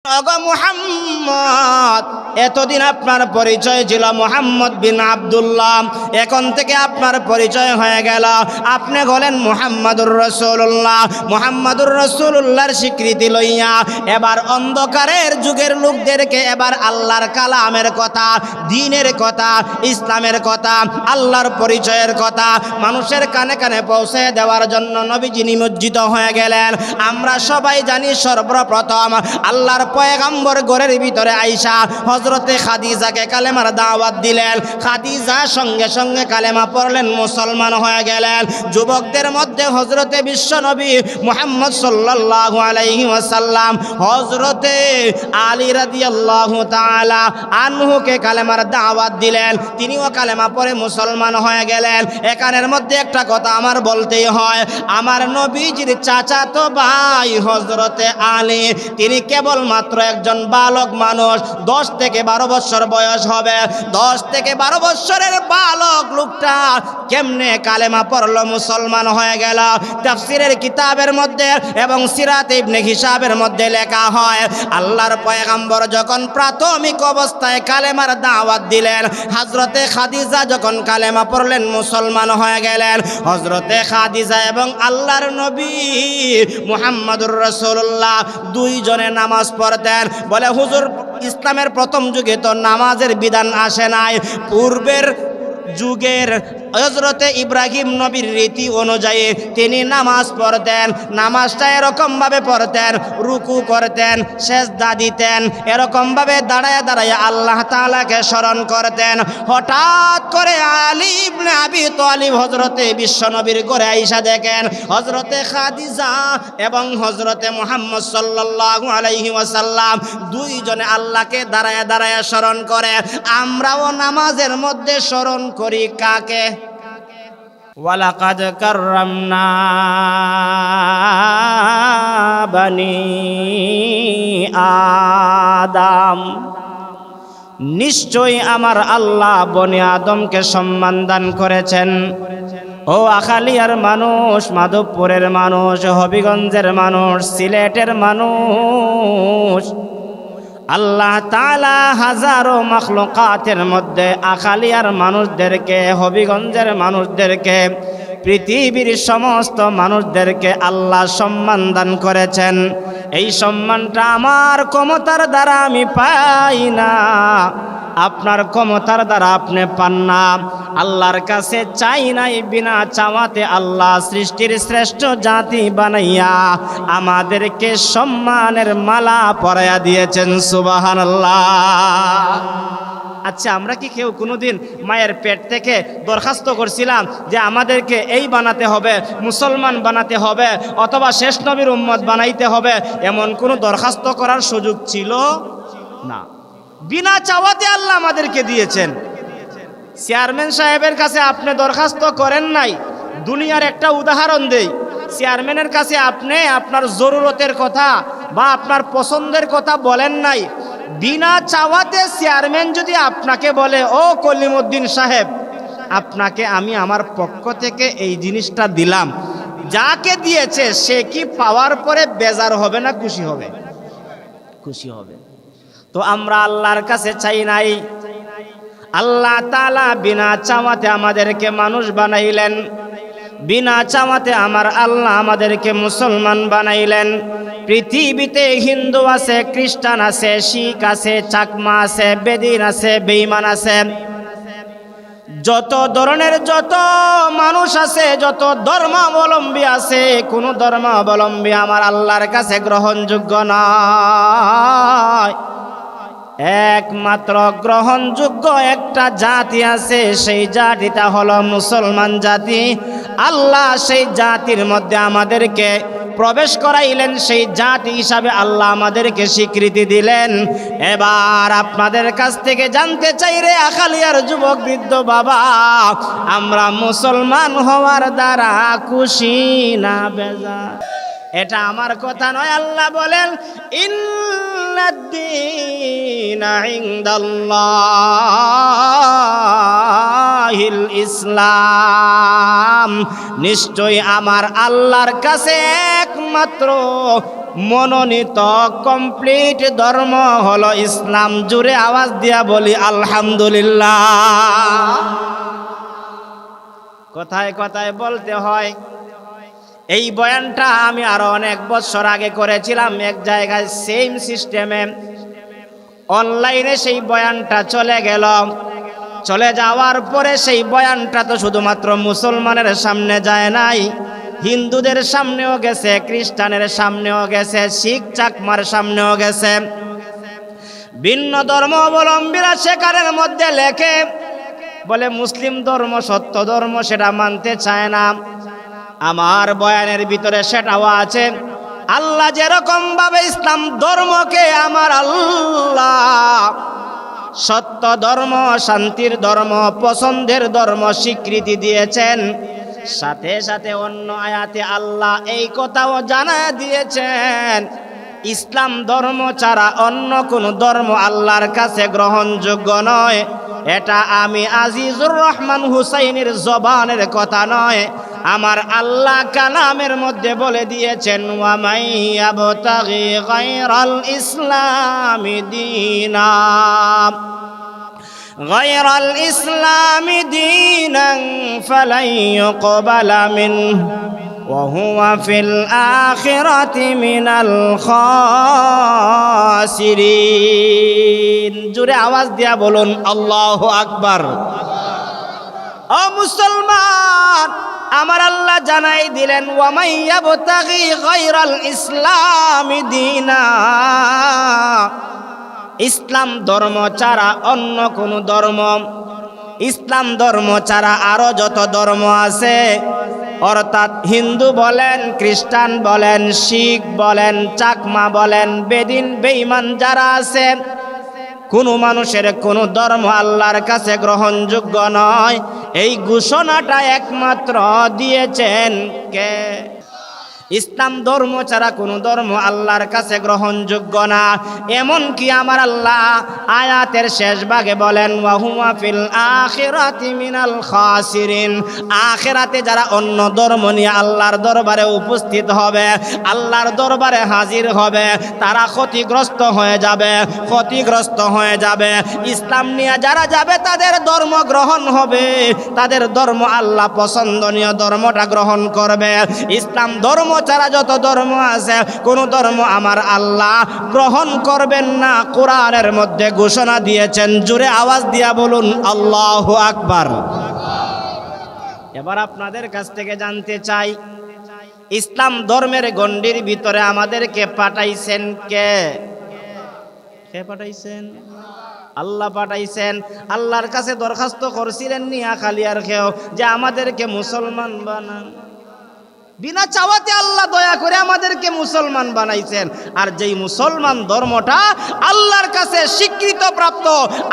ওগো মুহাম্মদ, এতদিন আপনার পরিচয় ছিল মুহাম্মদ বিন আব্দুল্লাহ, এখন থেকে আপনার পরিচয় হয়ে গেল আপনি হলেন মুহাম্মাদুর রাসূলুল্লাহ। মুহাম্মাদুর রাসূলুল্লাহর স্বীকৃতি লইয়া এবার অন্ধকারের যুগের লোকদেরকে এবার আল্লাহর কালামের কথা, দ্বীনের কথা, ইসলামের কথা, আল্লাহর পরিচয়ের কথা মানুষের কানে কানে পৌঁছে দেওয়ার জন্য নবীজি নিমজ্জিত হয়ে গেলেন। আমরা সবাই জানি সর্বপ্রথম আল্লাহর পয়গম্বর ঘরের ভিতরে আইসা হযরতে খাদিজাকে কালেমার দাওয়াত দিলেন। খাদিজা সঙ্গে সঙ্গে কালেমা পড়লেন, মুসলমান হয়ে গেলেন। যুবকদের মধ্যে হযরতে বিশ্বনবী মুহাম্মদ সাল্লাল্লাহু আলাইহি ওয়াসাল্লাম হযরতে আলী রাদিয়াল্লাহু তাআলা আনহুকে কালেমার দাওয়াত দিলেন, তিনিও কালেমা পড়ে মুসলমান হয়ে গেলেন। এখানের মধ্যে একটা কথা আমার বলতেই হয়, আমার নবীজির চাচাতো ভাই হযরতে আলী, তিনি কেবলমাত্র একজন বালক মানুষ, 10 থেকে 12 বছর বয়স হবে। 10 থেকে 12 বছরের বালক লোকটা কেমনে কালেমা পড়লো, মুসলমান হয়ে গেল। তাফসীরের কিতাবের মধ্যে এবং সিরাত ইবনে হিশাবের মধ্যে লেখা হয়, আল্লাহর পয়গম্বর যখন প্রাথমিক অবস্থায় কালেমার দাওয়াত দিলেন, হযরতে খাদিজা যখন কালেমা পড়লেন মুসলমান হয়ে গেলেন। হযরতে খাদিজা এবং আল্লাহর নবী মুহাম্মাদুর রাসূলুল্লাহ দুইজনে নামাজ পড়তেন। বলে হুজুর, ইসলামের প্রথম যুগে তো নামাজের বিধান আসে নাই, পূর্বের যুগের হযরতে ইব্রাহিম নবীর রীতি অনুযায়ী তিনি নামাজ পড়তেন। নামাজটা এরকমভাবে পড়তেন, রুকু করতেন, সেজদা দিতেন, এরকমভাবে দাঁড়ায় দাঁড়ায় আল্লাহ তাআলাকে স্মরণ করতেন। হঠাৎ করে আলী ইবনে আবি তালিব হযরতে বিশ্বনবীর ঘরে আইসা দেখেন হযরতে খাদিজা এবং হযরতে মুহাম্মদ সাল্লাল্লাহু আলাইহি ওয়াসাল্লাম দুইজনে আল্লাহকে দাঁড়ায় দাঁড়ায় স্মরণ করে। আমরাও নামাজের মধ্যে স্মরণ করি কাকে? ওয়ালাকাদ কাররামনা বানি আদম, নিশ্চয়ই আমার আল্লাহ বনি আদমকে সম্মান দান করেছেন। ও আখালিয়ার মানুষ, মাধবপুরের মানুষ, হবিগঞ্জের মানুষ, সিলেটের মানুষ, আল্লাহ তাআলা হাজারো মাখলুকাতের মধ্যে আখালিয়ার মানুষদেরকে, হবিগঞ্জের মানুষদেরকে, পৃথিবীর সমস্ত মানুষদেরকে আল্লাহ সম্মান দান করেছেন। এই সম্মানটা আমার ক্ষমতার দ্বারা আমি পাই না, আপনার ক্ষমতার দ্বারা আপনি পান না। আল্লাহর কাছে চাই নাই, বিনা চাওয়াতে আল্লাহ সৃষ্টির শ্রেষ্ঠ জাতি বানাইয়া আমাদেরকে সম্মানের মালা পরাইয়া দিয়েছেন। সুবহানাল্লাহ। আচ্ছা, আমরা কি কেউ কোনোদিন মায়ের পেট থেকে দরখাস্ত করছিলাম যে আমাদেরকে এই বানাতে হবে, মুসলমান বানাতে হবে, অথবা শেষ নবীর উম্মত বানাইতে হবে? এমন কোনো দরখাস্ত করার সুযোগ ছিল না, বিনা চাওয়াতে আল্লাহ আমাদেরকে দিয়েছেন। চেয়ারম্যান সাহেবের কাছে আপনি দরখাস্ত করেন নাই। দুনিয়ার একটা উদাহরণ দেই, চেয়ারম্যানের কাছে আপনি আপনার জরুরতের কথা বা আপনার পছন্দের কথা বলেন নাই, বিনা চাওয়াতে চেয়ারম্যান যদি আপনাকে বলে, ও কলিমউদ্দিন সাহেব, আপনাকে আমি আমার পক্ষ থেকে এই জিনিসটা দিলাম, যাকে দিয়েছে সে কি পাওয়ার পরে বেজার হবে না খুশি হবে? খুশি হবে। তো আমরা আল্লাহর কাছে চাই নাই, আল্লাহ তাআলা বিনা চাওয়াতে আমাদেরকে মানুষ বানাইলেন, বিনা চাওয়াতে আমার আল্লাহ আমাদেরকে মুসলমান বানাইলেন। পৃথিবীতে হিন্দু আছে, খ্রিস্টান আছে, শিখ আছে, চাকমা আছে, বেদিন আছে, বেঈমান আছে, যত ধরনের যত মানুষ আছে, যত ধর্মাবলম্বী আছে, কোন ধর্মাবলম্বী আমার আল্লাহর কাছে গ্রহণযোগ্য নয়। একমাত্র গ্রহণযোগ্য একটা জাতি আছে, সেই জাতিটা হলো মুসলমান জাতি। আল্লাহ সেই জাতির মধ্যে আমাদেরকে প্রবেশ করাইলেন, সেই জাতি হিসাবে আল্লাহ আমাদেরকে স্বীকৃতি দিলেন। এবার আপনাদের কাছ থেকে জানতে চাই রে আখালিয়ার যুবক বৃদ্ধ বাবা, আমরা মুসলমান হওয়ার দ্বারা খুশি না বেজার? এটা আমার কথা নয়, আল্লাহ বলেন ইন্নাদ-দীনা ইনদাল্লাহ ইল্লাল্লাহিল ইসলাম, নিশ্চয় আমার আল্লাহর কাছে একমাত্র মনোনীত কমপ্লিট ধর্ম হলো ইসলাম। জোরে আওয়াজ দিয়া বলি আলহামদুলিল্লাহ। কথায় কথায় বলতে হয়। এই বয়ানটা আমি আরো অনেক বছর আগে করেছিলাম এক জায়গায় সেম সিস্টেমে, অনলাইনে সেই বয়ানটা চলে গেল। চলে যাওয়ার পরে সেই বয়ানটা তো শুধুমাত্র মুসলমানের সামনে যায় নাই, হিন্দুদের সামনেও গেছে, খ্রিস্টানের সামনেও গেছে, শিখ চাকমার সামনেও গেছে। ভিন্ন ধর্ম অবলম্বীরা সেখানের মধ্যে লেখে, বলে মুসলিম ধর্ম সত্য ধর্ম, সেটা মানতে চায় না। আমার বয়ানের ভিতরে সেটাও আছে। আল্লাহ যেরকম ভাবে ইসলাম ধর্মকে আমার আল্লাহ সত্য ধর্ম, শান্তির ধর্ম, পছন্দের ধর্ম স্বীকৃতি দিয়েছেন, সাথে সাথে অন্য আয়াতে আল্লাহ এই কথাও জানা দিয়েছেন, ইসলাম ধর্ম ছাড়া অন্য কোন ধর্ম আল্লাহর কাছে গ্রহণযোগ্য নয়। এটা আমি আজিজুর রহমান হুসাইনের জবানের কথা নয়, আমার আল্লাহ কালামের মধ্যে বলে দিয়েছেন, ওয়া মান ইয়াবতাগি গায়রাল ইসলামি দীনা গায়রাল ইসলামি দীনান ফালান ইউকবালা মিনহু ওয়া হুয়া ফিল আখিরাতি মিনাল খাসিরিন। জোরে আওয়াজ দিয়া বলুন আল্লাহু আকবার। ও মুসলমান, আমার আল্লাহ জানাই দিলেন, ওয়া মান ইয়াবতাগি গায়রাল ইসলামি দীনা, ইসলাম ধর্ম ছাড়া অন্য কোন ধর্ম, ইসলাম ধর্ম ছাড়া আরো যত ধর্ম আছে, অর্থাৎ হিন্দু বলেন, খ্রিস্টান বলেন, শিখ বলেন, চাকমা বলেন, বেদিন বেঈমান যারা আছে, কোন মানুষের কোন ধর্ম আল্লাহর কাছে গ্রহণযোগ্য নয়। এই ঘোষণাটা একমাত্র দিয়েছেন কে? ইসলাম ধর্ম ছাড়া কোন ধর্ম আল্লাহর কাছে গ্রহণযোগ্য না। এমন কি আমার আল্লাহ আয়াতের শেষ ভাগে বলেন, ওয়া হুয়া ফিল আখিরাতি মিনাল খাসিরিন, আখিরাতে যারা অন্য ধর্ম নিয়ে আল্লাহর দরবারে উপস্থিত হবে, আল্লাহর দরবারে হাজির হবে, তারা ক্ষতিগ্রস্ত হয়ে যাবে, ক্ষতিগ্রস্ত হয়ে যাবে। ইসলাম নিয়ে যারা যাবে তাদের ধর্ম গ্রহণ হবে, তাদের ধর্ম আল্লাহ পছন্দনীয় ধর্মটা গ্রহণ করবে। ইসলাম ধর্ম ছাড়া যত ধর্ম আছে কোন ধর্ম আমার আল্লাহ গ্রহণ করবেন না, কোরআনের মধ্যে ঘোষণা দিয়েছেন। জোরে আওয়াজ দিয়া বলুন আল্লাহু আকবার। এবার আপনাদের কাছ থেকে জানতে চাই, ইসলাম ধর্মের গণ্ডির ভিতরে আমাদেরকে পাঠাইছেন কে? কে পাঠাইছেন? আল্লাহ পাঠাইছেন। আল্লাহর কাছে দরখাস্ত করছিলেন নিয়া খালিয়ার খেও যে আমাদেরকে মুসলমান বানান। বিনা চাওয়াতে আল্লাহ দয়া করে আমাদেরকে মুসলমান বানাইছেন। আর যেই মুসলমান ধর্মটা আল্লাহর কাছে স্বীকৃত প্রাপ্ত,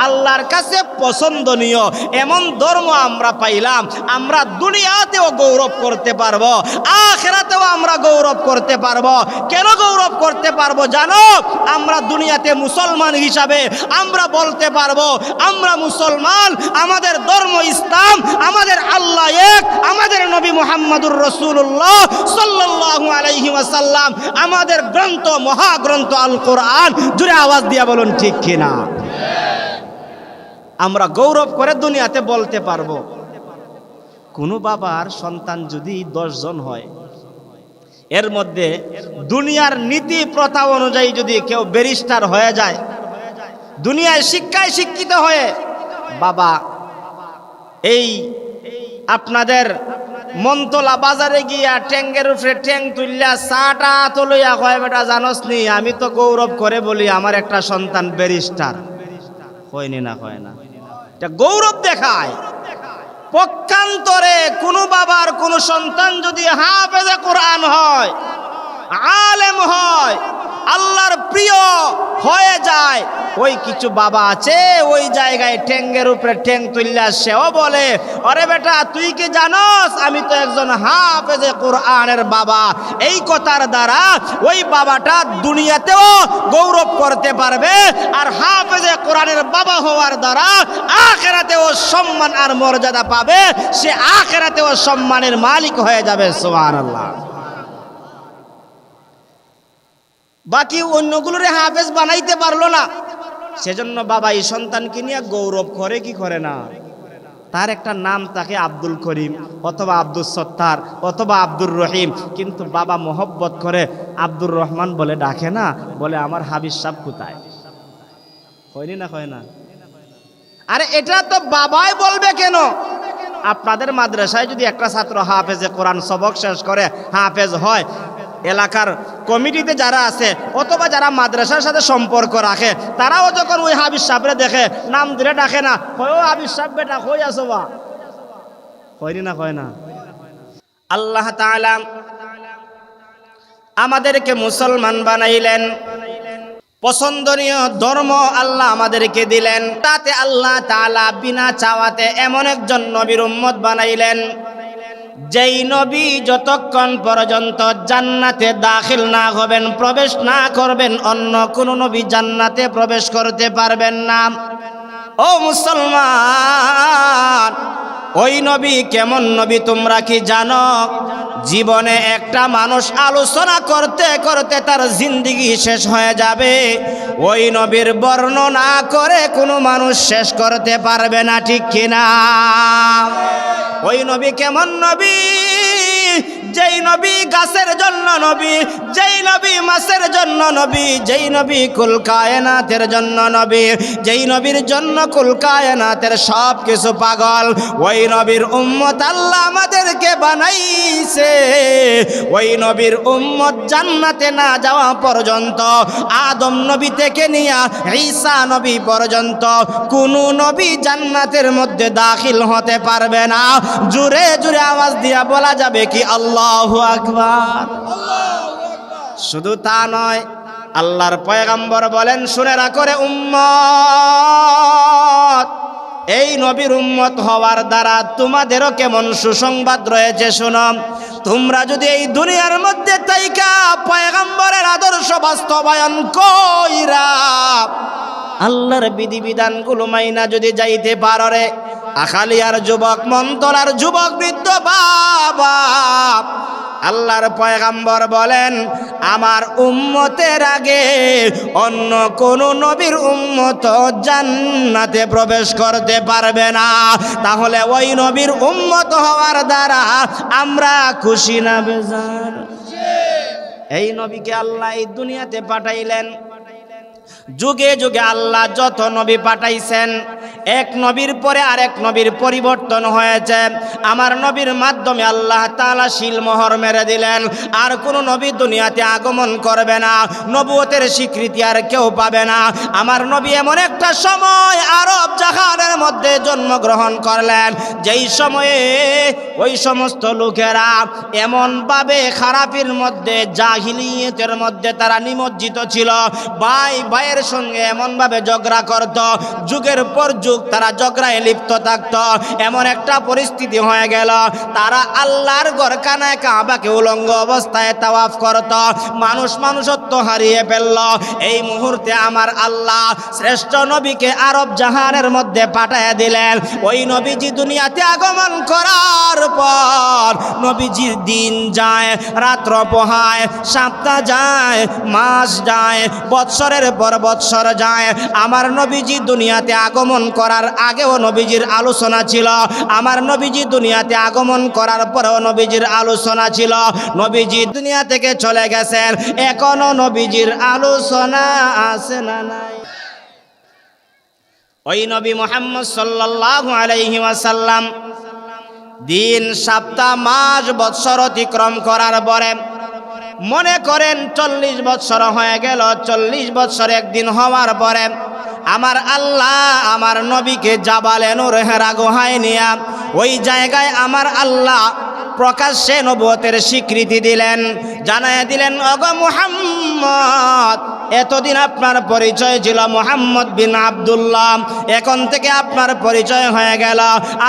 আল্লাহর কাছে পছন্দনীয়, এমন ধর্ম আমরা পাইলাম, আমরা দুনিয়াতেও গৌরব করতে পারবো, আখিরাতেও আমরা গৌরব করতে পারবো। কেন গৌরব করতে পারবো জানো? আমরা দুনিয়াতে মুসলমান হিসাবে আমরা বলতে পারবো আমরা মুসলমান, আমাদের ধর্ম ইসলাম, আমাদের আল্লাহ এক, আমাদের নবী মুহাম্মদুর রাসূলুল্লাহ সাল্লাল্লাহু আলাইহি ওয়াসাল্লাম, আমাদের গ্রন্থ মহাগ্রন্থ আল কোরআন। জোরে আওয়াজ দিয়া বলুন ঠিক কিনা? আমরা গৌরব করে দুনিয়াতে বলতে পারবো। কোন বাবার সন্তান যদি 10 জন হয়, এর মধ্যে দুনিয়ার নীতি প্রথা অনুযায়ী যদি কেউ ব্যারিস্টার হয়ে যায়, দুনিয়ায় শিক্ষায় শিক্ষিত হয়ে, বাবা এই আপনাদের মন্তলা বাজারে গিয়া ট্যাঙ্গের উপরে ট্যাং তুললা চাটা তুলিয়া কয়, বেটা জানোস নি আমি তো গৌরব করে বলি আমার একটা সন্তান ব্যারিস্টার। হয়নি না? হয় না? এটা গৌরব দেখায়। পক্ষান্তরে কোন বাবার কোন সন্তান যদি হাফেজে কোরআন হয়, আলেম হয়, আল্লাহর প্রিয় হয়ে যায়। ওই কিছু বাবা আছে ওই জায়গায় ঠ্যাঙ্গের উপরে ঠ্যাং তুললা সেও বলে, আরে বেটা তুই কি জানোস আমি তো একজন হাফেজে কোরআনের বাবা। এই কথার দ্বারা ওই বাবাটা দুনিয়াতেও গৌরব করতে পারবে, আর হাফেজে কোরআনের বাবা হওয়ার দ্বারা আখিরাতেও সম্মান আর মর্যাদা পাবে, সে আখিরাতেও সম্মানের মালিক হয়ে যাবে। সুবহানাল্লাহ। বাকি অন্যগুলোরে হাফেজ বানাইতে পারলো না, সেজন্য বাবা এই সন্তানকে নিয়ে গৌরব করে কি করে না। তার একটা নাম তাকে আব্দুল করিম অথবা আব্দুল সত্তার অথবা আব্দুর রহিম, কিন্তু বাবা মোহব্বত করে আব্দুর রহমান বলে ডাকে না, বলে আমার হাবিজ সাহেব কোথায়। হয়নি না হয় না? আরে এটা তো বাবাই বলবে কেন? আপনাদের মাদ্রাসায় যদি একটা ছাত্র হাফেজে কোরআন সবক শেষ করে হাফেজ হয়, এলাকার কমিটিতে যারা আছে অথবা যারা মাদ্রাসার সাথে সম্পর্ক রাখে তারাও যখন ওই হাবিজ সাহেবরে দেখে নাম ধরে ডাকে না, হয় ও হাবিজ সাহেব বেটা কই আছো বা, হয়নি না হয় না? আল্লাহ তাআলা আমাদেরকে মুসলমান বানাইলেন, পছন্দনীয় ধর্ম আল্লাহ আমাদেরকে দিলেন, তাতে আল্লাহ তাআলা বিনা চাওয়াতে এমন একজন নবীর উম্মত বানাইলেন যেই নবী যতক্ষণ পর্যন্ত জান্নাতে দাখিল না হবেন, প্রবেশ না করবেন, অন্য কোন নবী জান্নাতে প্রবেশ করতে পারবেন না। ও মুসলমান, ওই নবী কেমন নবী তোমরা কি জানো? জীবনে একটা মানুষ আলোচনা করতে করতে তার জিন্দেগি শেষ হয়ে যাবে, ওই নবীর বর্ণনা করে কোনো মানুষ শেষ করতে পারবে না, ঠিক কিনা? ওই নবী কেমন নবী? যেই নবী গাছের জন্য নবী, যেই নবী মাছের জন্য নবী, যেই নবী কুল কায়নাতের জন্য নবী, যেই নবীর জন্য কুল কায়নাতের সব কিছু পাগল, ওই নবীর উম্মত আল্লাহ আমাদেরকে বানাইছে। ওই নবীর উম্মত জান্নাতে না যাওয়া পর্যন্ত, আদম নবী থেকে নিয়ে ঈসা নবী পর্যন্ত কোনো নবী জান্নাতের মধ্যে দাখিল হতে পারবে না। জোরে জোরে আওয়াজ দিয়া বলা যাবে কি আল্লাহু আকবার? শুধু তা নয়, আল্লাহর পয়গম্বর বলেন, শুনে রাখো রে উম্মত, এই নবীর উম্মত হওয়ার দ্বারা তোমাদেরও কেমন সুসংবাদ রয়েছে শোনো। তোমরা যদি এই দুনিয়ার মধ্যে তাইকা পয়গম্বরের আদর্শ বাস্তবায়ন কইরা আল্লাহর বিধিবিধানগুলো মাইনা যদি যাইতে পারো রে, আখালিয়ার যুবক, মন্তলার যুবক, বৃদ্ধ বাবা, আল্লাহর পয়গম্বর বলেন আমার উম্মতের আগে অন্য কোন নবীর উম্মত জান্নাতে প্রবেশ করতে পারবে না। তাহলে ওই নবীর উম্মত হওয়ার দ্বারা আমরা খুশি না বেজার? এই নবীকে আল্লাহ এই দুনিয়াতে পাঠাইলেন। যুগে যুগে আল্লাহ যত নবী পাঠাইছেন, এক নবীর পরে আরেক নবীর পরিবর্তন হয়েছে। আমার নবীর মাধ্যমে আল্লাহ তাআলা শিলমোহর মেরে দিলেন, আর কোনো নবী দুনিয়াতে আগমন করবে না, নবুয়তের স্বীকৃতি আর কেউ পাবে না। আমার নবী এমন একটা সময় আরব জাহানের মধ্যে জন্মগ্রহণ করলেন, যেই সময়ে ওই সমস্ত লোকেরা এমনভাবে খারাপের মধ্যে, জাহিলিয়তের মধ্যে তারা নিমজ্জিত ছিল। ভাই ভাইয়ের সঙ্গে এমনভাবে ঝগড়া করত, যুগের পর যুগ তারা ঝগড়ায় লিপ্ত থাকত। এমন একটা পরিস্থিতি হয়ে গেল, তারা আল্লাহর ঘর কানায় কাবাকে উলঙ্গ অবস্থায় তাওয়াফ করত। মানুষ মানুষত্ব হারিয়ে ফেলল। এই মুহূর্তে আমার আল্লাহ শ্রেষ্ঠ নবীকে আরব জাহানের মধ্যে পাঠিয়ে দিলেন। ওই নবীজি দুনিয়াতে আগমন করার পর নবীজির দিন যায়, রাত্র পোহায়, সপ্তাহ যায়, মাস যায়, বৎসরের পর বৎসর যায়। আমার নবীজি দুনিয়াতে আগমন করার আগেও নবীজির আলোচনা ছিল, আমার নবীজি দুনিয়াতে আগমন করার পরেও নবীজির আলোচনা ছিল। নবীজি দুনিয়া থেকে চলে গেছেন, এখনো নবীজির আলোচনা আছে না নাই? ওই নবী মুহাম্মদ সাল্লাল্লাহু আলাইহি ওয়াসাল্লাম দিন, সপ্তাহ, মাস, বৎসর অতিক্রম করার পরে মনে করেন 40 বৎসর হয়ে গেল। 40 বৎসর একদিন হওয়ার পরে আমার আল্লাহ আমার নবীকে জাবালে নূর হেরা গুহায় নিয়া ওই জায়গায় আমার আল্লাহ প্রকাশ্যে নবুয়তের স্বীকৃতি দিলেন, জানায় দিলেন, ওগো মুহাম্মদ, এতদিন আপনার পরিচয় ছিল মুহাম্মদ বিন আব্দুল্লাহ, এখন থেকে আপনার পরিচয় হয়ে গেল,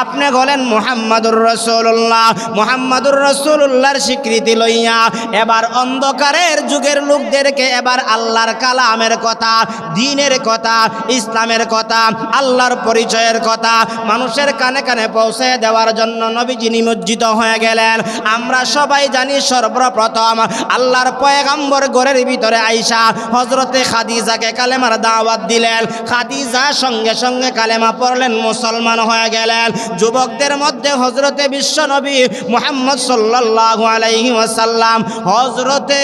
আপনি হলেন মুহাম্মাদুর রাসূলুল্লাহ। মুহাম্মাদুর রাসূলুল্লাহর স্বীকৃতি লইয়া এবার অন্ধকারের যুগের লোকদেরকে এবার আল্লাহর কালামের কথা, দ্বীনের কথা, ইসলামের কথা, আল্লাহর পরিচয়ের কথা মানুষের কানে কানে পৌঁছে দেওয়ার জন্য নবীজি নিমজ্জিত হয়ে গেলেন। আমরা সবাই জানি সর্বপ্রথম আল্লাহর পয়গম্বর ঘরের ভিতরে আইসা হযরতে খাদিজাকে কালেমার দাওয়াত দিলেন। খাদিজা সঙ্গে সঙ্গে কালেমা পড়লেন, মুসলমান হয়ে গেলেন। যুবকদের মধ্যে হযরতে বিশ্বনবী মুহাম্মদ সাল্লাল্লাহু আলাইহি ওয়াসাল্লাম হযরতে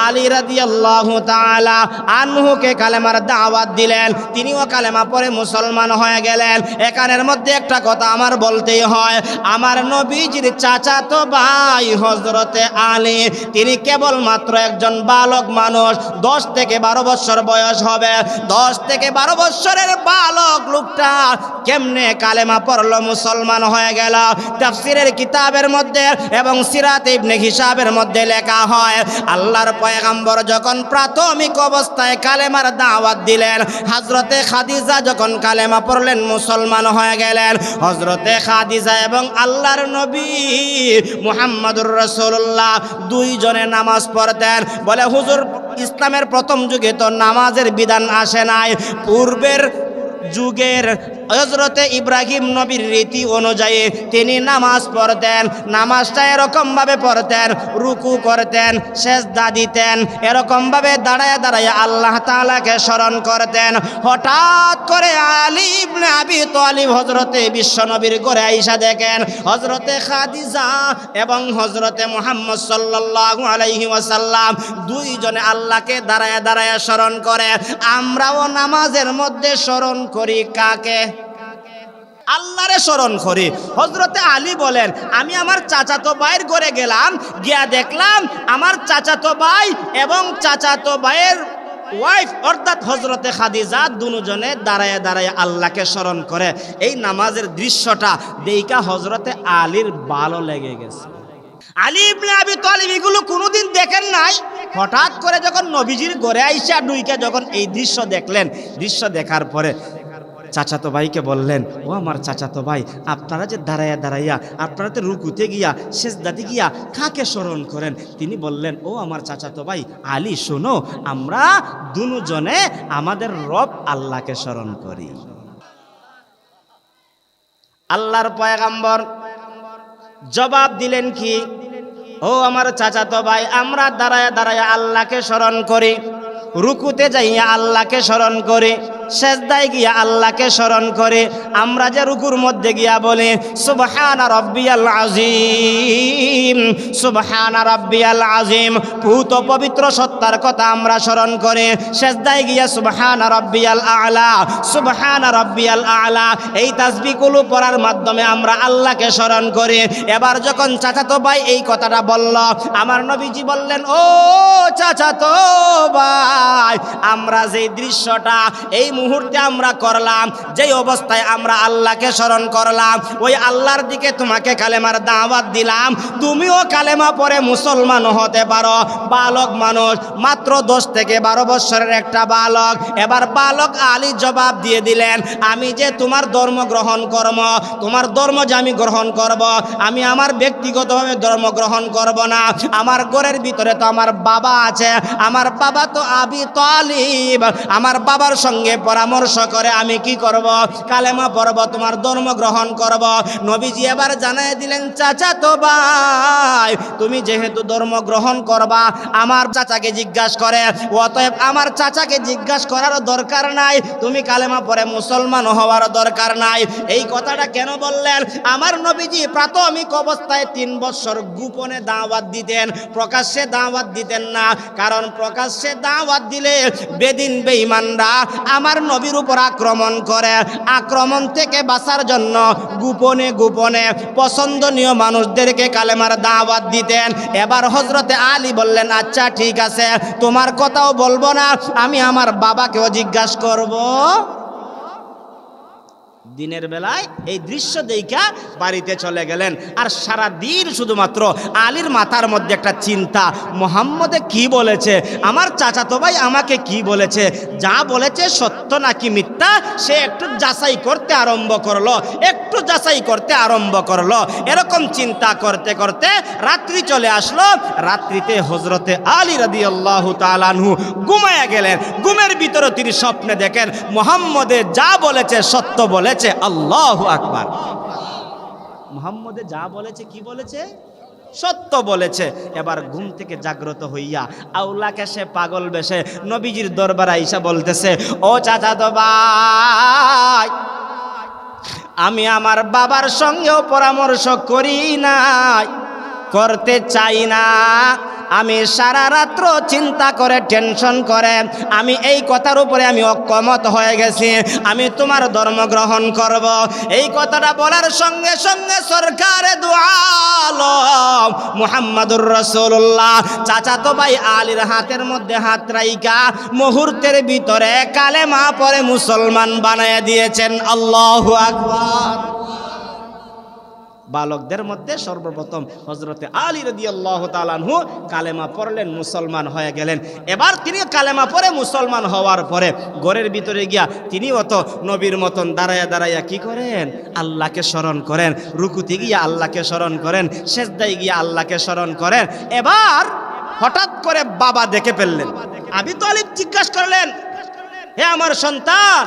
আলী রাদিয়াল্লাহু তাআলা আনহুকে কালেমার দাওয়াত দিলেন, তিনিও কালেমা পড়ে মুসলমান হয়ে গেলেন। এখানের মধ্যে একটা কথা আমার বলতেই হয়, আমার নবীজির চাচাতো ভাই হযরতে আলী, তিনি কেবলমাত্র একজন বালক মানুষ, 10 থেকে 12 বছর বয়স হবে। 10 থেকে 12 বছরের বালক লোকটা কেমনে কালেমা পড়লো, মুসলমান হয়ে গেল? তাফসীরের কিতাবের মধ্যে এবং সিরাত ইবনে হিশাবের মধ্যে লেখা হয়, আল্লাহর পয়গম্বর যখন প্রাথমিক অবস্থায় কালেমার দাওয়াত দিলেন, হযরতে খাদিজা যখন কালেমা পড়লেন, মুসলমান হয়ে গেলেন। হযরতে খাদিজা এবং আল্লাহর নবী মুহাম্মাদুর রাসূলুল্লাহ দুইজনে নামাজ পড়তেন। বলে, হুজুর, ইসলামের প্রথম যুগে তো নামাজের বিধান আসে নাই, পূর্বের যুগের হযরতে ইব্রাহিম নবীর রীতি অনুযায়ী তিনি নামাজ পড়তেন। নামাজটা এরকমভাবে পড়তেন, রুকু করতেন, সেজদা দিতেন, এরকমভাবে দাঁড়ায় দাঁড়ায় আল্লাহ তাআলাকে স্মরণ করতেন। হঠাৎ করে আলী ইবনে আবি তালিব হযরতে বিশ্বনবীর ঘরে আইসা দেখেন হযরতে খাদিজা এবং হযরতে মুহাম্মদ সাল্লাল্লাহু আলাইহি ওয়াসাল্লাম দুইজনে আল্লাহকে দাঁড়ায় দাঁড়ায় স্মরণ করে। আমরাও নামাজের মধ্যে স্মরণ করি কাকে? আল্লাহরে স্মরণ করি। হযরতে আলী বলেন, আমি আমার চাচাতো ভাইয়ের ঘরে গেলাম, গিয়া দেখলাম আমার চাচাতো ভাই এবং চাচাতো ভাইয়ের ওয়াইফ অর্থাৎ হযরতে খাদিজা দুজনে দাঁড়ায় দাঁড়ায় আল্লাহকে স্মরণ করে। এই নামাজের দৃশ্যটা দেইখা হযরতে আলীর ভালো লেগে গেছে। আলী ইবনে আবি তালিব এগুলো কোনোদিন দেখেন নাই। হঠাৎ করে যখন নবীজির ঘরে আইসা ঢুইকে যখন এই দৃশ্য দেখলেন, দৃশ্য দেখার পরে চাচাতো ভাইকে বললেন, ও আমার চাচাতো ভাই, আপনারা যে দাঁড়াইয়া দাঁড়াইয়া আপনারা তো রুকুতে গিয়া সেজদাতে গিয়া কাকে স্মরণ করেন? তিনি বললেন, ও আমার চাচাতো ভাই আলী, শোনো, আমরা দুজনে আমাদের রব আল্লাহকে স্মরণ করি। আল্লাহর পয়গম্বর জবাব দিলেন কি, ও আমার চাচাতো ভাই, আমরা দাঁড়ায় দাঁড়ায় আল্লাহকে স্মরণ করি, রুকুতে যাইয়া আল্লাহকে স্মরণ করি, সেজদায় গিয়া আল্লাহকে স্মরণ করে। আমরা যে রুকুর মধ্যে গিয়া বলি সুবহানা রাব্বিয়াল আযীম, সুবহানা রাব্বিয়াল আযীম, পুত পবিত্র সত্তার কথা আমরা স্মরণ করে। সেজদায় গিয়া সুবহানা রাব্বিয়াল আ'লা, সুবহানা রাব্বিয়াল আ'লা, এই তাসবিহগুলো পড়ার মাধ্যমে আমরা আল্লাহকে স্মরণ করি। এবার যখন চাচাতো ভাই এই কথাটা বলল, আমার নবীজি বললেন, ও চাচাতো ভাই, আমরা যে দৃশ্যটা এই মুহূর্তে আমরা করলাম, যেই অবস্থায় আমরা আল্লাহকে স্মরণ করলাম, ওই আল্লাহর দিকে তোমাকে কালেমার দাওয়াত দিলাম, তুমিও কালেমা পড়ে মুসলমান হতে পারো। বালক মানুষ, মাত্র 10 থেকে 12 বছরের একটা বালক। এবার বালক আলী জবাব দিয়ে দিলেন, আমি যে তোমার ধর্ম গ্রহণ করব, তোমার ধর্ম যে আমি গ্রহণ করব, আমি আমার ব্যক্তিগতভাবে ধর্ম গ্রহণ করব না। আমার ঘরের ভিতরে তো আমার বাবা আছে, আমার বাবা তো আবি তালিব, আমার বাবার সঙ্গে পরামর্শ করে আমি কি করব? কালেমা পড়ব, তোমার ধর্ম গ্রহণ করব। নবীজি এবার জানাই দিলেন, চাচাতো ভাই, তুমি যেহেতু ধর্ম গ্রহণ করবা, আমার চাচাকে জিজ্ঞাসা করে, অতএব আমার চাচাকে জিজ্ঞাসা করার দরকার নাই, তুমি কালেমা পড়ে মুসলমান হওয়ার দরকার নাই। এই কথাটা কেন বললেন? আমার নবীজি প্রাথমিক অবস্থায় 3 বছর গোপনে দাওয়াত দিতেন, প্রকাশ্যে দাওয়াত দিতেন না। কারণ প্রকাশ্যে দাওয়াত দিলে বেদিন বেঈমানরা আমার নবীর উপর আক্রমণ করে। আক্রমণ থেকে বাঁচার জন্য গোপনে গোপনে পছন্দনীয় মানুষদেরকে কালেমার দাওয়াত দিতেন। এবার হযরতে আলী বললেন, আচ্ছা ঠিক আছে, তোমার কথাও বলবো না, আমি আমার বাবাকেও জিজ্ঞাসা করব। দিনের বেলায় এই দৃশ্য দেখা বাড়িতে চলে গেলেন। আর সারা দিন শুধুমাত্র আলীর মাথার মধ্যে একটা চিন্তা, মুহাম্মদে কি বলেছে, আমার চাচাতো ভাই আমাকে কি বলেছে, যা বলেছে সত্য নাকি মিথ্যা, সে একটু যাচাই করতে আরম্ভ করলো, একটু যাচাই করতে আরম্ভ করলো। এরকম চিন্তা করতে করতে রাত্রি চলে আসলো। রাত্রিতে হযরতে আলী রাদিয়াল্লাহু তাআলা আনহু ঘুমায়া গেলেন। ঘুমের ভিতরে তিনি স্বপ্নে দেখেন মুহাম্মদে যা বলেছে সত্য বলেছে। আল্লাহু আকবার। মুহাম্মদে যা বলেছে কি বলেছে, সত্য বলেছে। এবার ঘুম থেকে জাগ্রত হইয়া আউলাকে সে পাগল বেশে নবীজির দরবারে আইসা বলতেছে, ও চাচাতো ভাই, আমি আমার বাবার সঙ্গেও পরামর্শ করি নাই, করতে চাই না। আমি সারা রাত্র চিন্তা করে টেনশন করে আমি এই কথার উপরে আমি অক্ষমত হয়ে গেছি, আমি তোমার ধর্ম গ্রহণ করব। এই কথাটা বলার সঙ্গে সঙ্গে সরকারে দু আলম মুহাম্মাদুর রাসূলুল্লাহ চাচাতো ভাই আলীর হাতের মধ্যে হাত রাইখা মুহূর্তের ভিতরে কালেমা পড়ে মুসলমান বানায় দিয়েছেন। আল্লাহু আকবার। বালকদের মধ্যে সর্বপ্রথম হযরতে আলী রাদিয়াল্লাহু তাআলা আনহু কালেমা পড়লেন, মুসলমান হয়ে গেলেন। এবার তিনি কালেমা পড়ে মুসলমান হওয়ার পরে ঘরের ভিতরে গিয়া তিনি তো নবীর মতন দাঁড়ায়া দাঁড়াইয়া কি করেন, আল্লাহকে স্মরণ করেন, রুকুতে গিয়া আল্লাহকে স্মরণ করেন, সেজদায় গিয়া আল্লাহকে স্মরণ করেন। এবার হঠাৎ করে বাবা দেখে ফেললেন। আবু তালিব জিজ্ঞাসা করলেন, হে আমার সন্তান,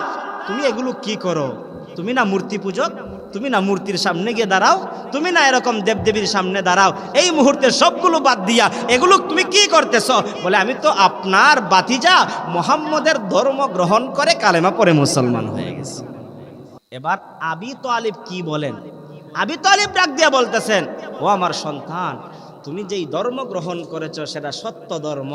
তুমি এগুলো কি করো? তুমি না মূর্তি পূজক, তুমি না মূর্তির সামনে গিয়ে দাঁড়াও, তুমি না এরকম দেবদেবীর সামনে দাঁড়াও, এই মুহূর্তে সবগুলো বাদ দিয়া এগুলো তুমি কি করতেছ? বলে, আমি তো আপনার বাতিজা মুহাম্মদের ধর্ম গ্রহণ করে কালেমা পড়ে মুসলমান হয়ে গেছি। এবার আবু তালিব কি বলেন? আবু তালিব ডাক দিয়া বলতেছেন, ও আমার সন্তান, তুমি যেই ধর্ম গ্রহণ করেছো সেটা সত্য ধর্ম,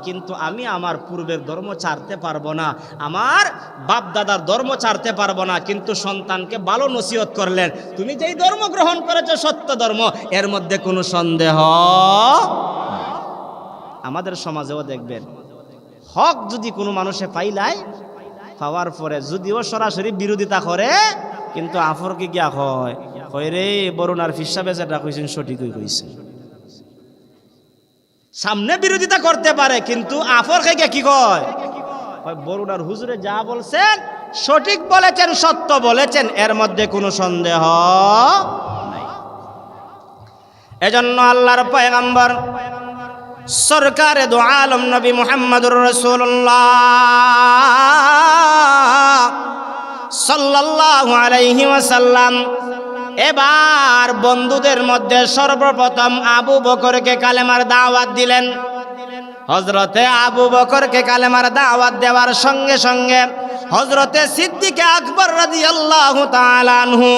কিন্তু আমি আমার পূর্বের ধর্ম ছাড়তে পারবো না, আমার বাপ দাদার ধর্ম ছাড়তে পারবো না। কিন্তু সন্তানকে ভালো নসিহত করলেন, তুমি যেই ধর্ম গ্রহণ করেছো সত্য ধর্ম, এর মধ্যে কোনো সন্দেহ। আমাদের সমাজেও দেখবেন, হক যদি কোনো মানুষে পাইলায়, পাওয়ার পরে যদিও সরাসরি বিরোধিতা করে, কিন্তু আফরকে গিয়া হয় রে বরুণার ফিসাবে যেটা কইছেন সঠিকই কইছে। সামনে বিরোধিতা করতে পারে, কিন্তু আফর খাইকে কি কয়, বরুণার হুজুরে যা বলছেন সঠিক বলেছেন, সত্য বলেছেন, এর মধ্যে কোনো সন্দেহ নাই। এজন্য আল্লাহর পয়গম্বর সরকারে দু আলম নবী মুহাম্মদুর রাসূলুল্লাহ সাল্লাল্লাহু আলাইহি ওয়াসাল্লাম এবার বন্ধুদের মধ্যে সর্বপ্রথম আবু বকরকে কালেমার দাওয়াত দিলেন। হযরতে আবু বকরকে কালেমার দাওয়াত দেওয়ার সঙ্গে সঙ্গে হযরতে সিদ্দিক আকবর রাদিয়াল্লাহু তাআলা আনহু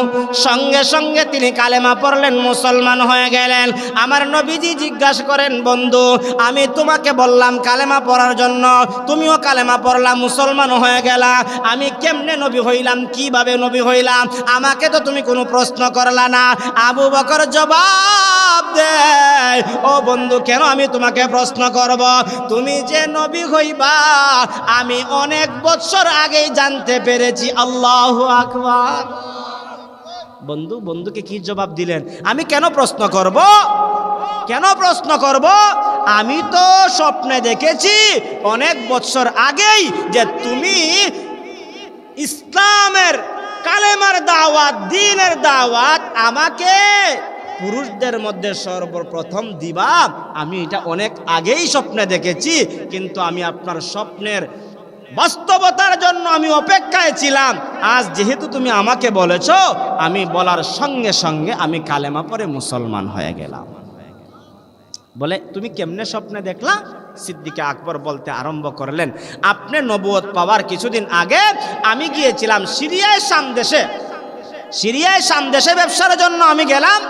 সঙ্গে সঙ্গে তিনি কালেমা পড়লেন, মুসলমান হয়ে গেলেন। আমার নবীজি জিজ্ঞাসা করেন, বন্ধু, আমি তোমাকে বললাম কালেমা পড়ার জন্য, তুমিও কালেমা পড়লা, মুসলমান হয়ে গেলা, আমি কেমনে নবী হইলাম, কিভাবে নবী হইলাম, আমাকে তো তুমি কোনো প্রশ্ন করলা না। আবু বকর জবাব দেয়, ও বন্ধু, কেন আমি তোমাকে প্রশ্ন করব? তুমি যে নবী হইবা আমি অনেক বছর আগে জানতে পেরেছি। আল্লাহু আকবার। বন্ধুকে কি জবাব দিলেন? আমি কেন প্রশ্ন করব? কেন প্রশ্ন করব? আমি তো স্বপ্নে দেখেছি অনেক বছর আগেই যে তুমি ইসলামের কালেমার দাওয়াত, দ্বীনের দাওয়াত আমাকে পুরুষদের মধ্যে সর্বপ্রথম দিবা। আমি এটা অনেক আগেই স্বপ্নে দেখেছি, কিন্তু আমি আপনার স্বপ্নের বাস্তবতার জন্য আমি অপেক্ষায় ছিলাম। আজ যেহেতু তুমি আমাকে বলেছো, আমি বলার সঙ্গে সঙ্গে আমি কালেমা পড়ে মুসলমান হয়ে গেলাম। বলে, তুমি কেমনে স্বপ্নে দেখলা? সিদ্দিক আকবর বলতে আরম্ভ করলেন, আপনি নবুয়ত পাওয়ার কিছুদিন আগে আমি গিয়েছিলাম সিরিয়ায়, শাম দেশে ব্যবসার জন্য আমি গেলাম।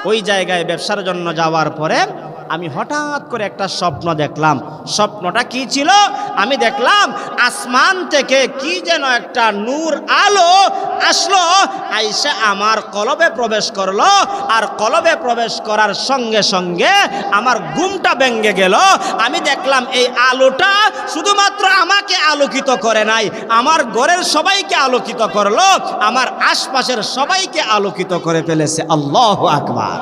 ওই জায়গায় ব্যবসার জন্য যাওয়ার পরে আমি হঠাৎ করে একটা স্বপ্ন দেখলাম। স্বপ্নটা কি ছিল? আমি দেখলাম আসমান থেকে কি যেন একটা নূর আলো আসলো, আইসা আমার কলবে প্রবেশ করলো। আর কলবে প্রবেশ করার সঙ্গে সঙ্গে আমার ঘুমটা ভেঙে গেল। আমি দেখলাম এই আলোটা শুধুমাত্র আমাকে আলোকিত করে নাই, আমার ঘরের সবাইকে আলোকিত করলো, আমার আশপাশের সবাইকে আলোকিত করে ফেলেছে। আল্লাহু আকবার।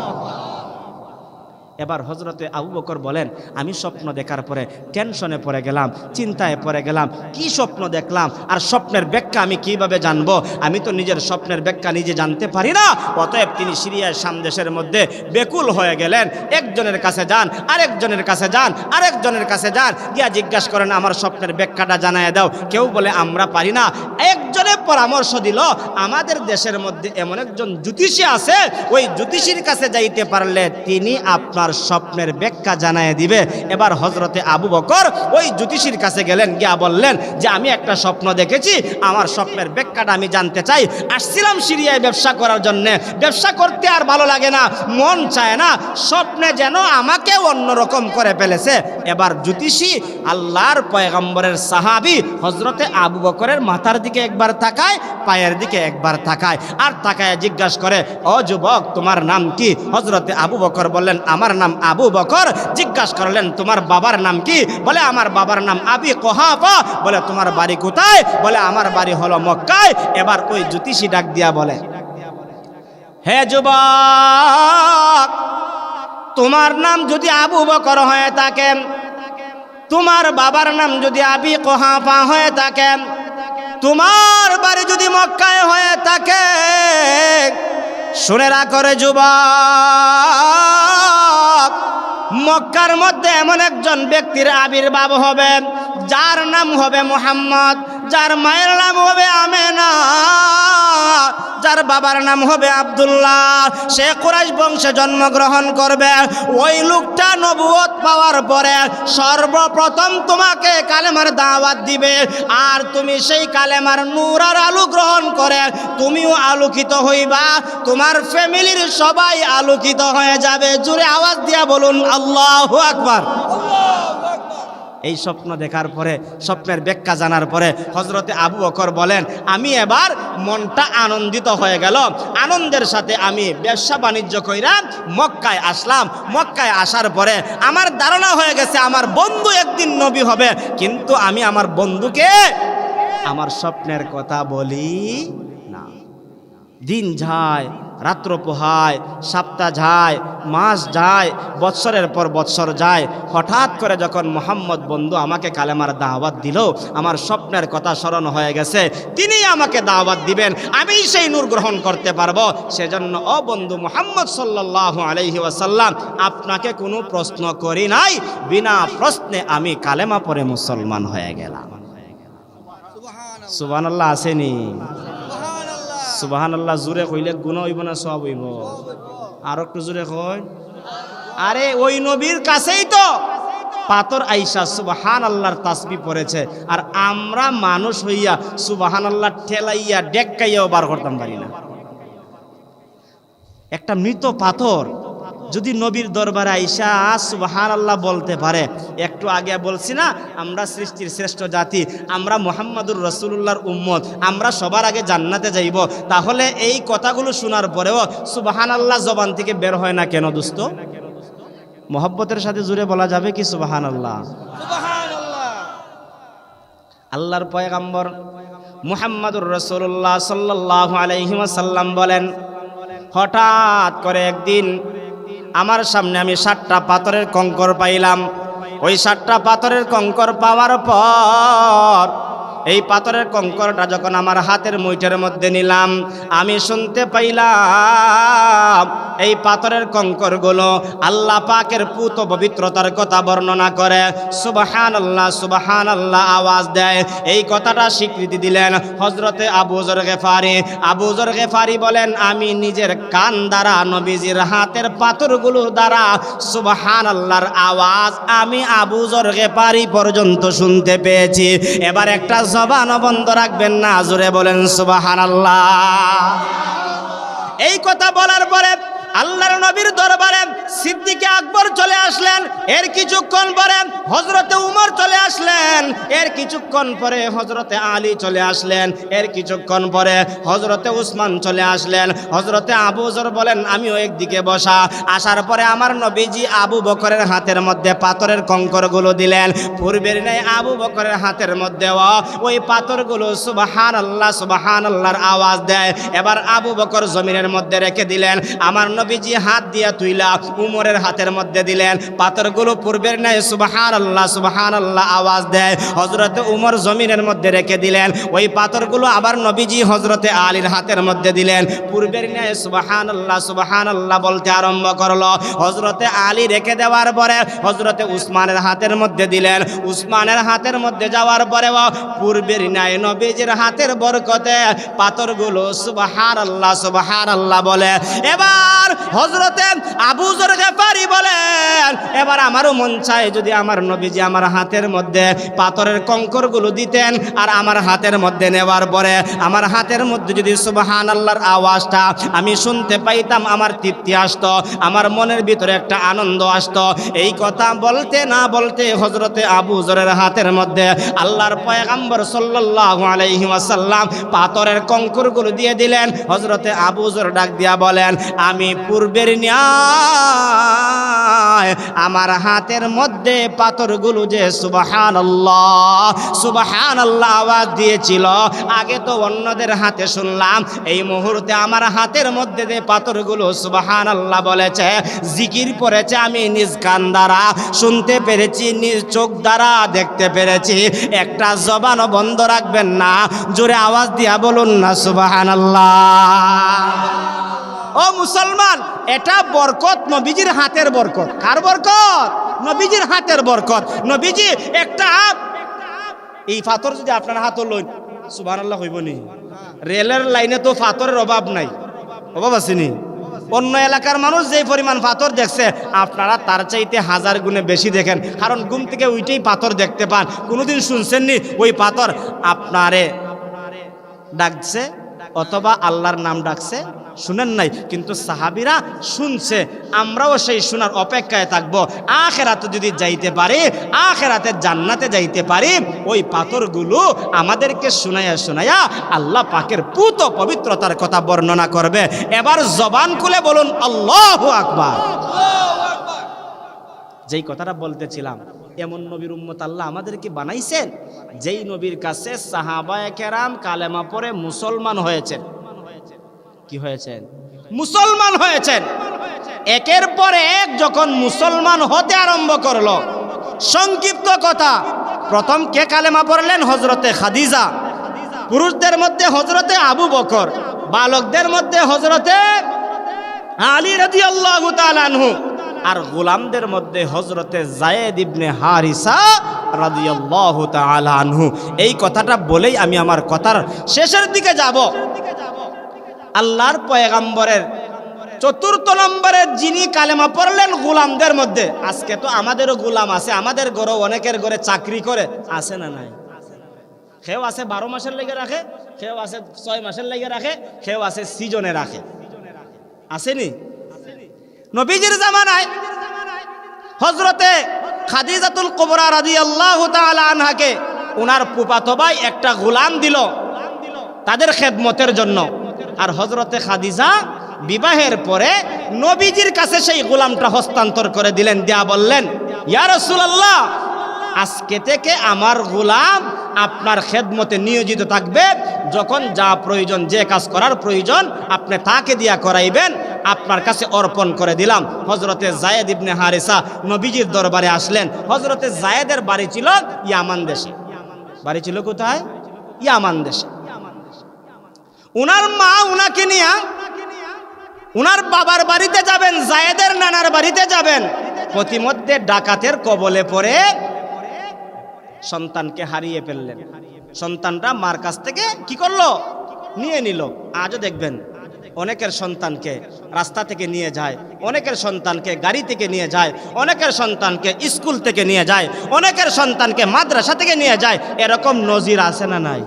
এবার হযরতে আবু বকর বলেন, আমি স্বপ্ন দেখার পরে টেনশনে পড়ে গেলাম, চিন্তায় পড়ে গেলাম, কি স্বপ্ন দেখলাম আর স্বপ্নের ব্যাখ্যা আমি কিভাবে জানবো? আমি তো নিজের স্বপ্নের ব্যাখ্যা নিজে জানতে পারি না। অতএব তিনি সিরিয়ার শাম দেশের মধ্যে বেকুল হয়ে গেলেন। একজনের কাছে যান, আরেকজনের কাছে যান, আরেকজনের কাছে যান, গিয়া জিজ্ঞাসা করেন আমার স্বপ্নের ব্যাখ্যাটা জানায় দাও। কেউ বলে আমরা পারি না। একজনে পরামর্শ দিল, আমাদের দেশের মধ্যে এমন একজন জ্যোতিষী আছে, ওই জ্যোতিষীর কাছে যাইতে পারলে তিনি আপনার স্বপ্নের ব্যাখ্যা জানায় দিবে। এবার হযরতে আবু বকর ওই জ্যোতিষীর কাছে গেলেন, গিয়া বললেন যে আমি একটা স্বপ্ন দেখেছি, আমার স্বপ্নের ব্যাখ্যাটা আমি জানতে চাই। আসছিলাম সিরিয়ায় ব্যবসা করার জন্য, ব্যবসা করতে আর ভালো লাগে না, মন চায় না, স্বপ্নে যেন আমাকে অন্যরকম করে ফেলেছে। এবার জ্যোতিষী আল্লাহর পয়গম্বরের সাহাবী হযরতে আবু বকরের মাথার দিকে একবার তাকায়, পায়ের দিকে একবার তাকায়, আর তাকায় জিজ্ঞাসা করে, ও যুবক তোমার নাম কি? হযরতে আবু বকর বললেন আমার নাম আবু বকর। জিজ্ঞাসা করলেন তোমার বাবার নাম কি? বলে আমার বাবার নাম আবি কুহাফা। বলে তোমার বাড়ি কোথায়? বলে আমার বাড়ি হলো মক্কায়। এবার ওই জ্যোতিষী ডাক দিয়া বলে, হে যুবক, তোমার নাম যদি আবু বকর হয়ে থাকে, তোমার বাবার নাম যদি আবি কুহাফা হয়ে থাকে, তোমার বাড়ি যদি মক্কায় হয়ে থাকে, শুনে রাখো রে যুবক, মক্কার মধ্যে এমন একজন ব্যক্তির আবির্ভাব হবে যার নাম হবে মুহাম্মদ, যার মায়ের নাম হবে আমেনা, যার বাবার নাম হবে আব্দুল্লাহ। সে কুরাইশ বংশে জন্মগ্রহণ করবে। ওই লোকটা নবুয়ত পাওয়ার পরে সর্বপ্রথম তোমাকে কালেমার দাওয়াত দিবে, আর তুমি সেই কালেমার নূর আর আলো গ্রহণ করে তুমিও আলোকিত হইবা, তোমার ফ্যামিলির সবাই আলোকিত হয়ে যাবে। জোরে আওয়াজ দিয়া বলুন আল্লাহু আকবার। এই স্বপ্ন দেখার পরে, স্বপ্নের ব্যাখ্যা জানার পরে হযরতে আবু বকর বলেন আমি এবার মনটা আনন্দিত হয়ে গেল। আনন্দের সাথে আমি ব্যবসা বাণিজ্য কইরা মক্কায় আসলাম। মক্কায় আসার পরে আমার ধারণা হয়ে গেছে আমার বন্ধু একদিন নবী হবে, কিন্তু আমি আমার বন্ধুকে আমার স্বপ্নের কথা বলি না। দিন যায়, রাত্র পোহায়, সপ্তাহ যায়, মাস যায়, বৎসরের পর বৎসর যায়। হঠাৎ করে যখন মোহাম্মদ বন্ধু আমাকে কালেমার দাওয়াত দিল, আমার স্বপ্নের কথা স্মরণ হয়ে গেছে, তিনি আমাকে দাওয়াত দিবেন, আমি সেই নূর গ্রহণ করতে পারবো। সেজন্য ও বন্ধু মুহাম্মদ সাল্লাল্লাহু আলাইহি ওয়াসাল্লাম, আপনাকে কোনো প্রশ্ন করি নাই, বিনা প্রশ্নে আমি কালেমা পড়ে মুসলমান হয়ে গেলাম। সুবহানাল্লাহ আসেনি? সুবহানাল্লাহ জোরে কইলে গুণ হইব না সব হইব? আর একটু জোরে কই। আরে ওই নবীর কাছেই তো পাথর আইসা সুবহানাল্লাহর তাসবিহ পড়েছে, আর আমরা মানুষ হইয়া সুবহানাল্লাহ ঠেলাইয়া ডেক্কাইয়াও বার করতাম পারি না। একটা মৃত পাথর যদি নবীর দরবারে আইসা সুবহানাল্লাহ বলতে পারে, একটু আগে বলছি না আমরা সৃষ্টির শ্রেষ্ঠ জাতি, আমরা মুহাম্মাদুর রাসূলুল্লাহর উম্মত, আমরা সবার আগে জান্নাতে যাইব, তাহলে এই কথাগুলো শোনার পরেও সুবহানাল্লাহ জবান থেকে বের হয় না কেন দোস্ত? মহব্বতের সাথে জুড়ে বলা যাবে কি সুবহানাল্লাহ? আল্লাহর পয়গম্বর মুহাম্মাদুর রাসূলুল্লাহ সাল্লাল্লাহু আলাইহি ওয়াসাল্লাম বলেন, হঠাৎ করে একদিন আমার সামনে আমি 7টা পাথরের কঙ্কর পাইলাম। ওই 7টা পাথরের কঙ্কর পাওয়ার পর এই পাথরের কঙ্করটা যখন আমার হাতের মুঠের মধ্যে নিলাম, আমি শুনতে পাইলাম এই পাথরের কঙ্করগুলো আল্লাহ পাকের পুত পবিত্রতার কথা বর্ণনা করে, সুবহানাল্লাহ সুবহানাল্লাহ আওয়াজ দেয়। এই কথাটা স্বীকৃতি দিলেন হযরতে আবু যর গিফারি। আবু যর গিফারি বলেন, আমি নিজের কান দ্বারা নবীজির হাতের পাথরগুলো দ্বারা সুবহানাল্লাহর আওয়াজ আমি আবু যর গিফারি পর্যন্ত শুনতে পেয়েছি। এবার একটা জবান বন্ধ রাখবেন না, জোরে বলেন সুবহানাল্লাহ। এই কথা বলার পরে আল্লাহর নবীর দরবারে সিদ্দিকে আকবর চলে আসলেন, এর কিছুক্ষণ পরে হযরতে উমর চলে আসলেন, এর কিছুক্ষণ পরে হযরতে আলী চলে আসলেন, এর কিছুক্ষণ পরে হযরতে উসমান চলে আসলেন। হযরতে আবু যর বলেন আমিও একদিকে বসা। আসার পরে আমার নবীজি আবু বকরের হাতের মধ্যে পাথরের কঙ্করগুলো দিলেন। পূর্বের ন্যায় আবু বকরের হাতের মধ্যে ওই পাথরগুলো সুবহানাল্লাহ সুবহানাল্লাহর আওয়াজ দেয়। এবার আবু বকর জমিনের মধ্যে রেখে দিলেন, আমার নবীজি হাত দিয়ে তুইলা উমরের হাতের মধ্যে দিলেন। পাথরগুলো পূর্বের ন্যায় সুবহানাল্লাহ সুবহানাল্লাহ আওয়াজ দেয়। হযরতে উমর জমিনের মধ্যে রেখে দিলেন, ওই পাথরগুলো আবার নবীজি হযরতে আলীর হাতের মধ্যে দিলেন। পূর্বের ন্যায় সুবহানাল্লাহ সুবহানাল্লাহ বলতে আরম্ভ করলো। হযরতে আলী রেখে দেওয়ার পরে হযরতে উসমানের হাতের মধ্যে দিলেন। উসমানের হাতের মধ্যে যাওয়ার পরে পূর্বের ন্যায় নবীজির হাতের বরকতে পাথরগুলো সুবহানাল্লাহ সুবহানাল্লাহ বলে। এবার হযরতে আবু যর গফারি বলেন এবার আমারও মন চায় যদি আমার নবীজি আমার হাতের মধ্যে পাথরের কঙ্করগুলো দিতেন আর আমার হাতের মধ্যে নেওয়ার পরে আমার হাতের মধ্যে যদি সুবহানাল্লাহর আওয়াজটা আমি শুনতে পাইতাম, আমার তৃপ্তি আসতো, আমার মনের ভিতরে একটা আনন্দ আসতো। এই কথা বলতে না বলতে হযরতে আবু যরের হাতের মধ্যে আল্লাহর পয়গম্বর সাল্লাল্লাহু আলাইহি ওয়াসাল্লাম পাথরের কঙ্করগুলো দিয়ে দিলেন। হযরতে আবু যর ডাক দিয়া বলেন আমি পূর্বের ন্যায় আমার হাতের মধ্যে পাথরগুলো যে সুবহানাল্লাহ সুবহানাল্লাহ আওয়াজ দিয়েছিল, আগে তো অন্যদের হাতে শুনলাম, এই মুহূর্তে আমার হাতের মধ্যে যে পাথরগুলো সুবহানাল্লাহ বলেছে, জিকির পড়েছে, আমি নিজ কান দ্বারা শুনতে পেরেছি, নিজ চোখ দ্বারা দেখতে পেরেছি। একটা জবানও বন্ধ রাখবেন না, জোরে আওয়াজ দিয়া বলুন না সুবহানাল্লাহ। ও মুসলমান, এটা বরকত নবীজির হাতের বরকত। কার বরকত? নবীজির হাতের বরকত। নবীজি একটা এই পাথর যদি আপনার হাত লইন সুবহানাল্লাহ হইব নি? রেলের লাইনে তো পাথরের অভাব নাই, অভাব আসেনি? অন্য এলাকার মানুষ যে পরিমাণ পাথর দেখছে আপনারা তার চাইতে হাজার গুণে বেশি দেখেন, কারণ ঘুম থেকে উইটেই পাথর দেখতে পান। কোনোদিন শুনছেননি ওই পাথর আপনারে ডাকছে অথবা আল্লাহর নাম ডাকছে? শুনেন নাই, কিন্তু সাহাবীরা শুনছে। আমরাও সেই শোনার অপেক্ষায় থাকবো। আখিরাতে যদি যাইতে পারি, আখিরাতে জান্নাতে যাইতে পারি, ওই পাথরগুলো আমাদেরকে শুনাইয়া শুনাইয়া আল্লাহ পাকের পুত পবিত্রতার কথা বর্ণনা করবে। এবার জবান খুলে বলুন আল্লাহু আকবার। যেই কথাটা বলতেছিলাম, এমন নবীর উম্মত আল্লাহ আমাদেরকে বানাইছেন যেই নবীর কাছে সাহাবায়ে কেরাম কালেমা পড়ে মুসলমান হয়েছেন। কি হয়েছেন? মুসলমান হয়েছেন। একের পর এক যখন মুসলমান হতে আরম্ভ করলো, সংক্ষিপ্ত কথা, প্রথম কে কালেমা পড়লেন? হযরতে খাদিজা। পুরুষদের মধ্যে হযরতে আবু বকর, বালকদের মধ্যে হযরতে আলী রাদিয়াল্লাহু তাআলা আনহু, আর গোলামদের মধ্যে হযরতে যায়েদ ইবনে হারিসা রাদিয়াল্লাহু তাআলা আনহু। এই কথাটা বলেই আমি আমার কথার শেষের দিকে যাব। আল্লাহর পয়গম্বরের চতুর্থ নম্বরের যিনি কালেমা পড়লেন গোলামদের মধ্যে। আজকে তো আমাদেরও গোলাম আছে, আমাদের ঘরেও অনেকের ঘরে চাকরি করে, আছে না নাই? কেউ আছে 12 মাসের লেগে রাখে, কেউ আছে 6 মাসের লেগে রাখে, কেউ আছে সিজনে রাখে, আসেনি? নবীজির জামানায় হযরতে খাদিজাতুল কুবরা রাদিয়াল্লাহু তাআলা আনহাকে ওনার ফুফাতো ভাই একটা গোলাম দিল তাদের খেদমতের জন্য। আর হযরতে খাদিজা বিবাহের পরে নবীজির কাছে সেই গোলামটা হস্তান্তর করে দিলেন, দিয়া বললেন ইয়া রাসূলুল্লাহ, আজকে থেকে আমার গোলাম আপনার খেদমতে নিয়োজিত থাকবে, যখন যা প্রয়োজন, যে কাজ করার প্রয়োজন আপনি তাকে দিয়া করাইবেন, আপনার কাছে অর্পণ করে দিলাম। হযরতে যায়েদ ইবনে হারিসা নবীজির দরবারে আসলেন। হযরতে যায়েদের বাড়ি ছিল ইয়ামান দেশে। বাড়ি ছিল কোথায়? ইয়ামান দেশে। উনার মা উনাকে নিয়ে উনার বাবার বাড়িতে যাবেন, যায়েদের নানার বাড়িতে যাবেন, প্রতিমধ্যে ডাকাতের কবলে পড়ে সন্তানকে হারিয়ে ফেললেন। সন্তানটা মার কাছ থেকে কি করলো? নিয়ে নিল। আজও দেখবেন অনেকের সন্তানকে রাস্তা থেকে নিয়ে যায়, অনেকের সন্তানকে গাড়ি থেকে নিয়ে যায়, অনেকের সন্তানকে স্কুল থেকে নিয়ে যায়, অনেকের সন্তানকে মাদ্রাসা থেকে নিয়ে যায়। এরকম নজির আছে না নাই?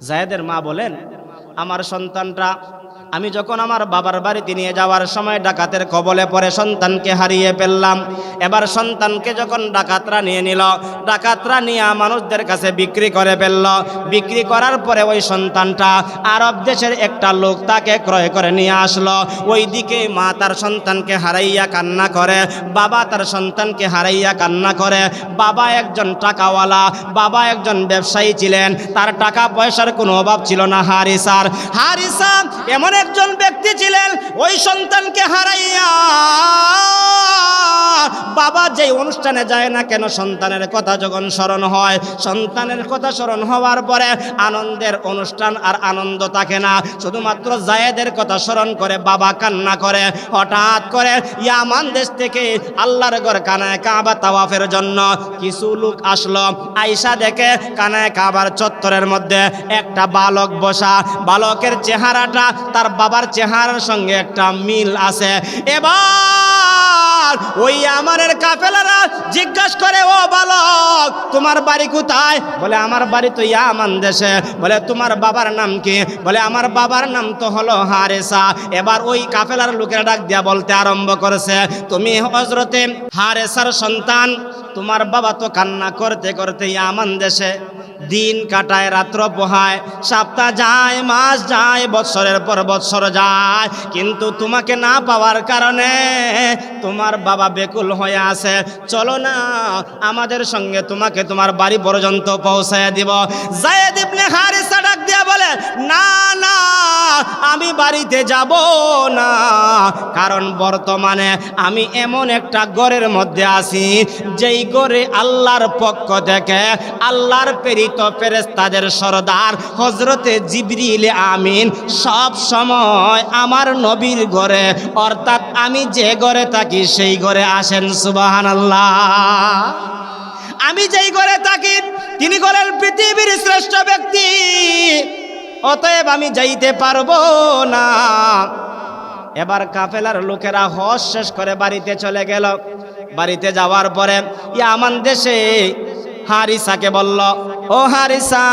যায়েদের মা বলেন আমার সন্তানটা আমি যখন আমার বাবার বাড়িতে নিয়ে যাওয়ার সময় ডাকাতের কবলে পড়ে সন্তানকে হারিয়ে ফেললাম। এবার সন্তানকে যখন ডাকাতরা নিয়ে নিল, ডাকাতরা নিয়ে মানুষদের কাছে বিক্রি করে ফেলল। বিক্রি করার পরে ওই সন্তানটা আরব দেশের একটা লোক তাকে ক্রয় করে নিয়ে আসলো। ওইদিকে মা তার সন্তানকে হারাইয়া কান্না করে, বাবা তার সন্তানকে হারাইয়া কান্না করে। বাবা একজন টাকাওয়ালা, বাবা একজন ব্যবসায়ী ছিলেন, তার টাকা পয়সার কোনো অভাব ছিল না। হারিসা এমন একজন ব্যক্তি ছিলেন, ওই সন্তানকে হারাইয়া বাবা যেই অনুষ্ঠানে যায় না কেন, সন্তানের কথা যখন স্মরণ হয়, সন্তানের কথা স্মরণ হওয়ার পরে আনন্দের অনুষ্ঠান আর আনন্দ থাকে না, শুধুমাত্র জায়েদের কথা স্মরণ করে বাবা কান্না করে। হঠাৎ করে ইয়ামান দেশ থেকে আল্লাহর ঘর কানায় কাবা তাওয়াফের জন্য কিছু লোক আসলো। আয়েশা দেখে কানায় কাবার চত্বরের মধ্যে একটা বালক বসা। বালকের চেহারাটা তার বাবার চেহারার সঙ্গে একটা মিল আছে। এবার ওই আমাদের কাফেলারা জিজ্ঞাসা করে, ও বালক, তোমার বাড়ি কোথায়? বলে আমার বাড়ি তো ইয়ামান দেশে। বলে তোমার বাবার নাম কি? বলে আমার বাবার নাম তো হলো হারেসা। এবার ওই কাফেলার লোকেরা ডাক দিয়া বলতে আরম্ভ করেছে, তুমি হযরতে হারেসার সন্তান, তোমার বাবা তো কান্না করতে করতে ইয়ামান দেশে দিন কাটায়, রাত্র পোহায়, সপ্তাহ যায়, মাস যায়, বৎসরের পর বৎসর যায়, কিন্তু তোমাকে না পাওয়ার কারণে তোমার বাবা বেকুল হয়ে আছে। চলো না আমাদের সঙ্গে তোমাকে তোমার বাড়ি পর্যন্ত পৌঁছায় দিব। যায়েদ ইবনে হারিসা ডাক দিয়া বলে, না না, আমি বাড়িতে যাব না, কারণ বর্তমানে আমি এমন একটা ঘরের মধ্যে আছি যেই ঘরে আল্লাহর পক্ষ থেকে আল্লাহর প্রেরিত ফেরেশতাদের সরদার হযরতে জিবরিল আমিন সব সময় আমার নবীর ঘরে, অর্থাৎ আমি যে ঘরে থাকি সেই ঘরে আসেন। সুবহানাল্লাহ। আমি যেই ঘরে থাকি তিনি হলেন পৃথিবীর শ্রেষ্ঠ ব্যক্তি, অতএব আমি যাইতে পারবো না। এবার কাফেলার লোকেরা হজ শেষ করে বাড়িতে চলে গেল। বাড়িতে যাওয়ার পরে ইয়ামান দেশে হারিসাকে বলল, ও হারিসা,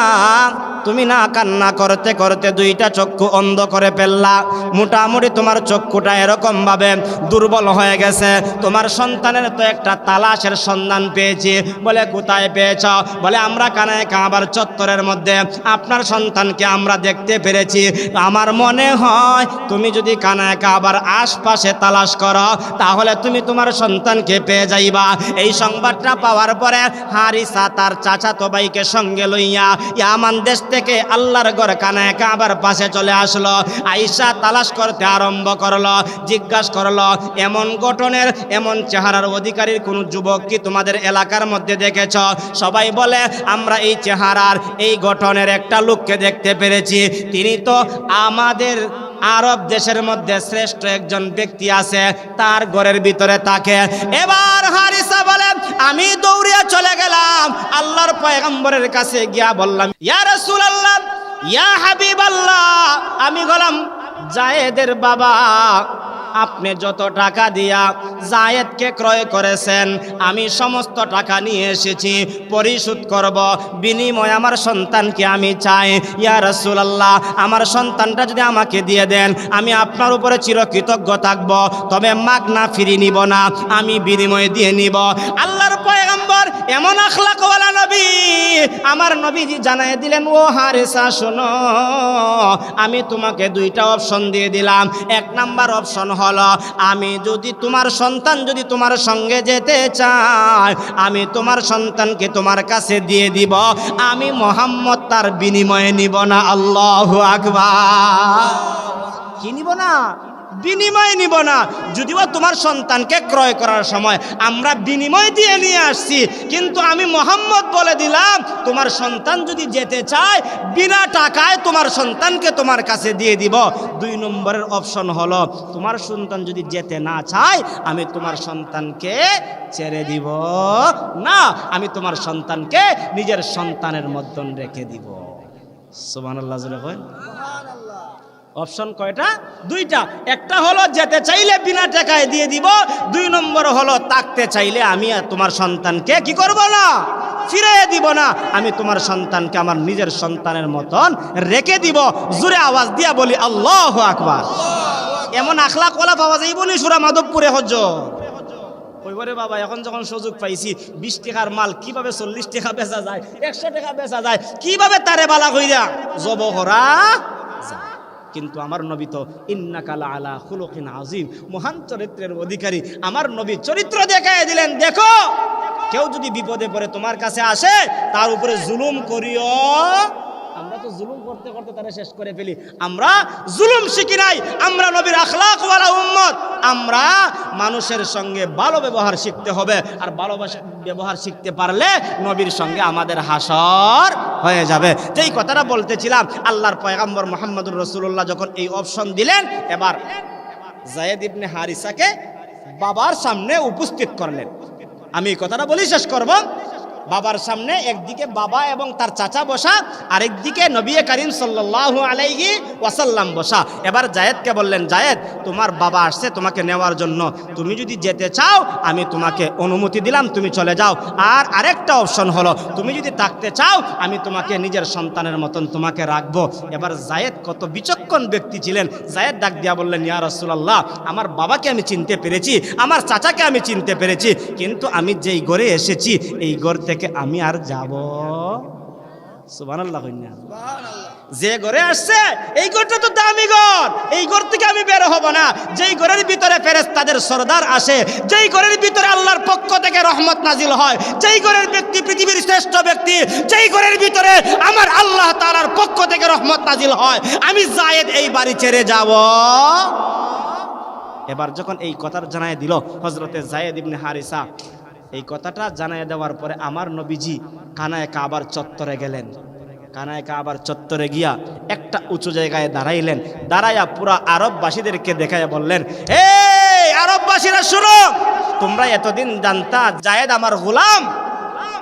তুমি না কান্না করতে করতে দুইটা চক্ষু অন্ধ করে ফেললা। মোটামুটি তোমার চক্ষুটা এরকম ভাবে দুর্বল হয়ে গেছে। তোমার সন্তানের তো একটা তালাশের সন্ধান পেয়েছি। বলে কোথায় পেয়েছ? বলে আমরা কানায় কাবার চত্বরের মধ্যে আপনার সন্তানকে আমরা দেখতে পেরেছি। আমার মনে হয় তুমি যদি কানায় কাবার আশপাশে তালাশ করো তাহলে তুমি তোমার সন্তানকে পেয়ে যাইবা। এই সংবাদটা পাওয়ার পরে হারিসা তার চাচাতো ভাইকে সঙ্গে লইয়া ইয়ামান দেশ থেকে আল্লাহর ঘর কানায় কাবার পাশে চলে আসলো। আয়েশা তালাশ করতে আরম্ভ করলো, জিজ্ঞাসা করলো, এমন গঠনের এমন চেহারার অধিকারীর কোন যুবক কি তোমাদের এলাকার মধ্যে দেখেছ? সবাই বলে আমরা এই চেহারার এই গঠনের একটা লোককে দেখতে পেরেছি, তিনি তো আমাদের আরব দেশের মধ্যে শ্রেষ্ঠ একজন ব্যক্তি আছে, তার ঘরের ভিতরে থাকে। এবার হারিসা বলে, আমি দৌড়িয়া চলে গেলাম আল্লাহর পয়গম্বরের কাছে গিয়া বললাম, ইয়া রাসূলুল্লাহ, ইয়া হাবিবাল্লাহ, আমি গলাম জায়েদের বাবা, আপনি যত টাকা দিয়া জায়েদকে ক্রয় করেছেন আমি সমস্ত টাকা নিয়ে এসেছি, পরিশোধ করব, বিনিময়ে আমার সন্তানকে আমি চাই। ইয়া রাসূলুল্লাহ, আমার সন্তানটা যদি আমাকে দিয়ে দেন আমি আপনার উপরে চিরকৃতজ্ঞ থাকব, তবে মাগনা ফিরি নিব না, আমি বিনিময়ে দিয়ে নিব। আল্লাহর পয়গম্বর এমন আখলাকওয়ালা নবী, আমার নবীজি জানাই দিলেন, ও হারিসা শোনো, আমি তোমাকে দুইটা অপশন দিয়ে দিলাম। এক নাম্বার অপশন হলো, আমি যদি তোমার সন্তান যদি তোমার সঙ্গে যেতে চায় আমি তোমার সন্তানকে তোমার কাছে দিয়ে দিব, আমি মুহাম্মদ তার বিনিময়ে নিব না। আল্লাহু আকবার। কি নিব না? বিনিময় নিব না। যদিও তোমার সন্তানকে ক্রয় করার সময় আমরা বিনিময় দিয়ে নিয়ে আসছি, কিন্তু আমি মুহাম্মদ বলে দিলাম তোমার সন্তান যদি যেতে চায় বিনা টাকায় তোমার সন্তানকে তোমার কাছে দিয়ে দিব। দুই নম্বরের অপশন হলো, তোমার সন্তান যদি যেতে না চায় আমি তোমার সন্তানকে ছেড়ে দিব না, আমি তোমার সন্তানকে নিজের সন্তানের মধ্যে রেখে দিব। সুবহানাল্লাহ। অপশন কয়টা? দুইটা। একটা হলো যেতে চাইলে বিনা টাকায় দিয়ে দিব, দুই নম্বর হলো থাকতে চাইলে আমি তোমার সন্তানকে কি করব না, ফিরিয়ে দিব না, আমি তোমার সন্তানকে আমার নিজের সন্তানের মতন রেখে দিব। জোরে আওয়াজ দিয়া বলি আল্লাহু আকবার। এমন আখলাক ওয়ালা পাওয়া যাইব নি সুরা মাধবপুরে হজ ওইবারে বাবা। এখন যখন সুযোগ পাইছি 20 টাকার মাল কিভাবে 40 টাকা বেচা যায়, 100 টাকা বেচা যায়, কিভাবে তারে বালা কইরা জব করা যায়। কিন্তু আমার নবী তো ইন্নাকা লা আলা খুলুকিন আযীম, মহান চরিত্রের অধিকারী। আমার নবী চরিত্র দেখায় দিলেন, দেখো কেউ যদি বিপদে পড়ে তোমার কাছে আসে, তার উপরে জুলুম করিও। আমরা তো জুলুম করতে করতে তারা শেষ করে ফেলি। আমরা জুলুম শিখি নাই, আমরা নবীর আখলাক ওয়ালা উম্মত। আমরা মানুষের সঙ্গে ভালো ব্যবহার শিখতে হবে, আর ভালোবাসা ব্যবহার শিখতে পারলে নবীর সঙ্গে আমাদের হাসর হয়ে যাবে। যেই কথাটা বলতেছিলাম, আল্লাহর পয়গম্বর মুহাম্মদুর রাসূলুল্লাহ যখন এই অপশন দিলেন, এবার যায়েদ ইবনে হারিসাকে বাবার সামনে উপস্থিত করলেন। আমি এই কথাটা বলি শেষ করব। বাবার সামনে একদিকে বাবা এবং তার চাচা বসা, আরেকদিকে নবী করিম সাল্লাল্লাহু আলাইহি ওয়াসাল্লাম বসা। এবার জায়েদকে বললেন, জায়েদ তোমার বাবা আসছে তোমাকে নেওয়ার জন্য, তুমি যদি যেতে চাও আমি তোমাকে অনুমতি দিলাম, তুমি চলে যাও। আর আরেকটা অপশন হলো, তুমি যদি থাকতে চাও আমি তোমাকে নিজের সন্তানের মতন তোমাকে রাখবো। এবার জায়েদ কত বিচক্ষণ ব্যক্তি ছিলেন। জায়েদ ডাক দিয়া বললেন, ইয়া রাসূলুল্লাহ, আমার বাবাকে আমি চিনতে পেরেছি, আমার চাচাকে আমি চিনতে পেরেছি, কিন্তু আমি যেই ঘরে এসেছি এই ঘর থেকে আমি আর যাব। সুবহানাল্লাহ কইনা। যে ঘরে আসছে এই ঘরটা তো দামি ঘর, এই ঘর থেকে আমি বের হব না। যেই ঘরের ভিতরে ফেরেশতাদের সরদার আসে, যেই ঘরের ভিতরে আল্লাহর পক্ষ থেকে রহমত নাজিল হয়, যেই ঘরের ব্যক্তি পৃথিবীর শ্রেষ্ঠ ব্যক্তি, যেই ঘরের ভিতরে আমার আল্লাহ তাআলার পক্ষ থেকে রহমত নাজিল হয়, আমি জায়েদ এই বাড়ি ছেড়ে যাব। এবার যখন এই কথাটা জানায় দিল হযরতে জায়েদ ইবনে হারিসা, এই কথাটা জানায় দেওয়ার পরে আমার নবীজি কানায়ে কাবার চত্বরে গেলেন। কানায়ে কাবার চত্বরে গিয়া একটা উঁচু জায়গায় দাঁড়াইলেন। দাঁড়াইয়া পুরা আরববাসীদেরকে দেখাইয়া বললেন, এই আরববাসীরা শুনো, তোমরা এতদিন জানতা জায়েদ আমার গোলাম,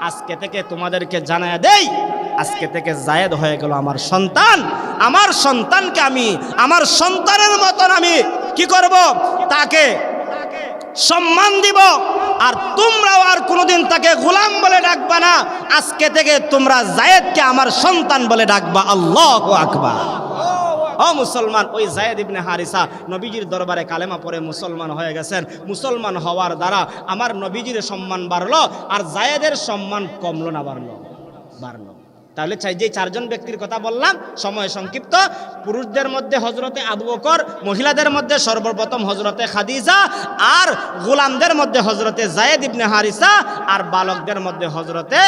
আজকে থেকে তোমাদেরকে জানায়া দেই, আজকে থেকে জায়েদ হয়ে গেল আমার সন্তান। আমার সন্তানকে আমি আমার সন্তানের মতন আমি কি করব, তাকে সম্মান দিব। আর তোমরাও আর কোনোদিন তাকে গোলাম বলে ডাকবা না, আজকে থেকে তোমরা জায়েদকে আমার সন্তান বলে ডাকবা। আল্লাহু আকবার। ও মুসলমান, ওই জায়েদ ইবনে হারিসা নবীজির দরবারে কালেমা পড়ে মুসলমান হয়ে গেছেন। মুসলমান হওয়ার দ্বারা আমার নবীজির সম্মান বাড়লো, আর জায়েদের সম্মান কমলো না বাড়লো? বাড়লো। তাহলে যে চারজন ব্যক্তির কথা বললাম, সময় সংক্ষিপ্ত। পুরুষদের মধ্যে হযরতে আবু বকর, মহিলাদের মধ্যে সর্বপ্রথম হযরতে খাদিজা, আর গোলামদের মধ্যে হযরতে জায়েদ ইবনে হারিসা, আর বালকদের মধ্যে হযরতে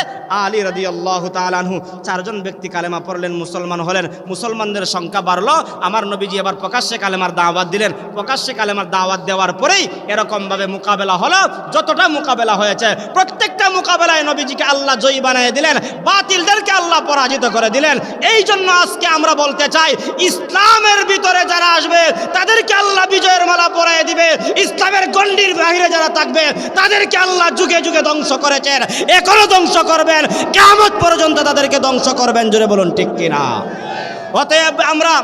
আলী রাদিয়াল্লাহু তাআলা আনহু। চারজন ব্যক্তি কালেমা পড়লেন, মুসলমান হলেন। মুসলমানদের সংখ্যা বাড়লো। আমার নবীজি এবার প্রকাশ্যে কালেমার দাওয়াত দিলেন। প্রকাশ্যে কালেমার দাওয়াত দেওয়ার পরেই এরকমভাবে মোকাবেলা হলো। যতটা মোকাবেলা হয়েছে প্রত্যেকটা মোকাবেলায় নবীজিকে আল্লাহ জয়ী বানিয়ে দিলেন, বাতিলদেরকে আল্লাহ পরাজিত করে দিলেন। এই জন্য আজকে আমরা বলতে চাই, ইসলামের ভিতরে যারা আসবে তাদেরকে আল্লাহ বিজয়ের মালা পরায় দিবে। ইসলামের গণ্ডির বাহিরে যারা থাকবে তাদেরকে আল্লাহ যুগে যুগে ধ্বংস করেছেন, এখনো ধ্বংস করবেন, কিয়ামত পর্যন্ত তাদেরকে ধ্বংস করবেন। জোরে বলুন ঠিক কিনা? অতএব আমরা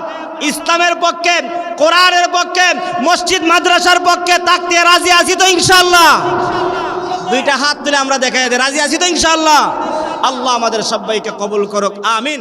ইসলামের পক্ষে, কোরআনের পক্ষে, মসজিদ মাদ্রাসার পক্ষে থাকতে রাজি আছি তো ইনশাআল্লাহ? দুইটা হাত তুলে আমরা দেখাই দিই, রাজি আছি তো ইনশাআল্লাহ? আল্লাহ আমাদের সবাইকে কবুল করুক, আমিন।